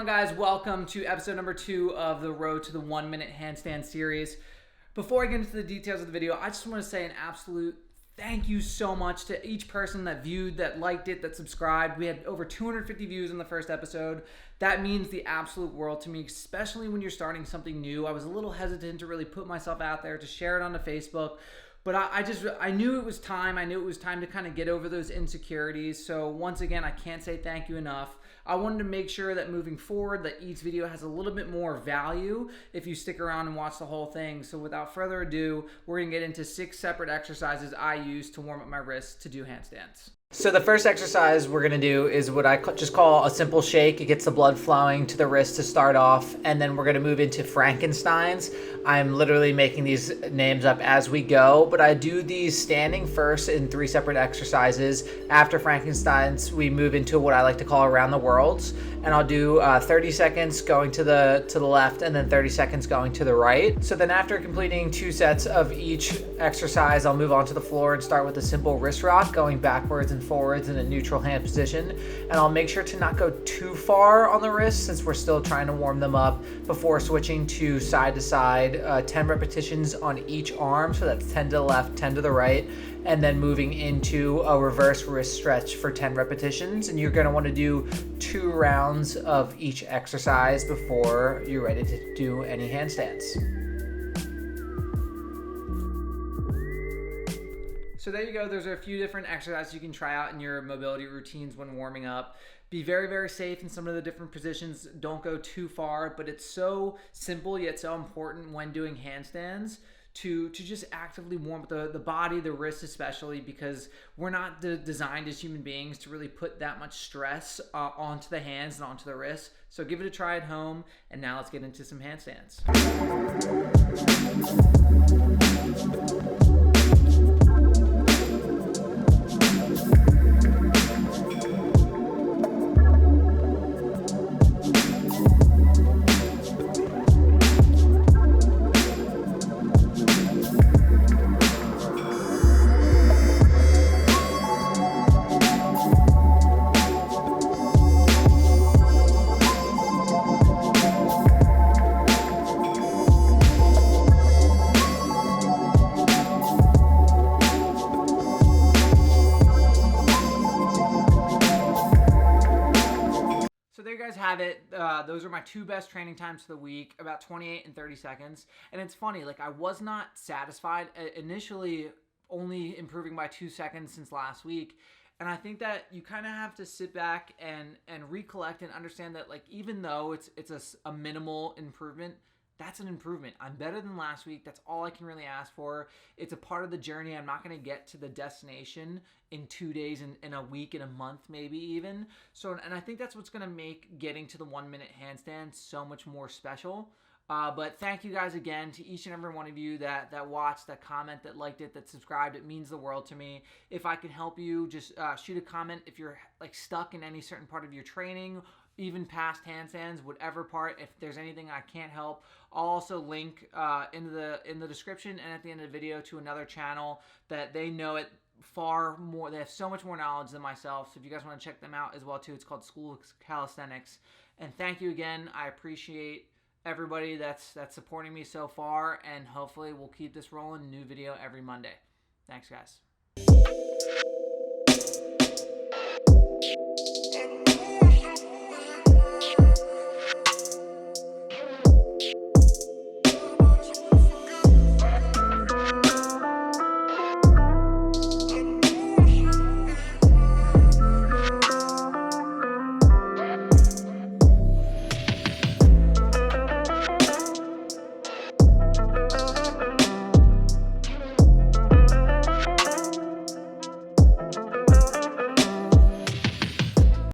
on, guys? Welcome to episode number 2 of the Road to the 1 Minute Handstand series. Before I get into the details of the video, I just want to say an absolute thank you so much to each person that viewed, that liked it, that subscribed. We had over 250 views in the first episode. That means the absolute world to me, especially when you're starting something new. I was a little hesitant to really put myself out there, to share it onto Facebook. But I knew it was time. I knew it was time to kind of get over those insecurities. So once again, I can't say thank you enough. I wanted to make sure that moving forward, that each video has a little bit more value if you stick around and watch the whole thing. So without further ado, we're gonna get into 6 separate exercises I use to warm up my wrists to do handstands. So the first exercise we're gonna do is what I just call a simple shake. It gets the blood flowing to the wrist to start off, and then we're gonna move into Frankensteins. I'm literally making these names up as we go, but I do these standing first in 3 separate exercises. After Frankensteins, we move into what I like to call around the worlds, and I'll do 30 seconds going to the left and then 30 seconds going to the right. So then after completing 2 sets of each exercise, I'll move onto the floor and start with a simple wrist rock, going backwards and forwards in a neutral hand position. And I'll make sure to not go too far on the wrist since we're still trying to warm them up before switching to side, 10 repetitions on each arm. So that's 10 to the left, 10 to the right, and then moving into a reverse wrist stretch for 10 repetitions. And you're gonna wanna do 2 rounds of each exercise before you're ready to do any handstands. So there you go. Those are a few different exercises you can try out in your mobility routines when warming up. Be very, very safe in some of the different positions. Don't go too far, but it's so simple yet so important when doing handstands to just actively warm up the body, the wrists especially, because we're not designed as human beings to really put that much stress onto the hands and onto the wrists. So give it a try at home, and now let's get into some handstands. There you guys have it. Those are my 2 best training times of the week, about 28 and 30 seconds. And it's funny, like I was not satisfied initially, only improving by 2 seconds since last week. And I think that you kind of have to sit back and recollect and understand that, like, even though it's a minimal improvement, that's an improvement. I'm better than last week. That's all I can really ask for. It's a part of the journey. I'm not going to get to the destination in 2 days, in a week, in a month, maybe even. So, and I think that's what's going to make getting to the 1 minute handstand so much more special. But thank you guys again to each and every one of you that watched, that comment, that liked it, that subscribed. It means the world to me. If I can help you, just shoot a comment if you're like stuck in any certain part of your training, even past handstands, whatever part. If there's anything I can't help, I'll also link in the description and at the end of the video to another channel that they know it far more. They have so much more knowledge than myself. So if you guys want to check them out as well too, it's called School of Calisthenics. And thank you again. I appreciate everybody that's supporting me so far, and hopefully we'll keep this rolling. New video every Monday. Thanks, guys.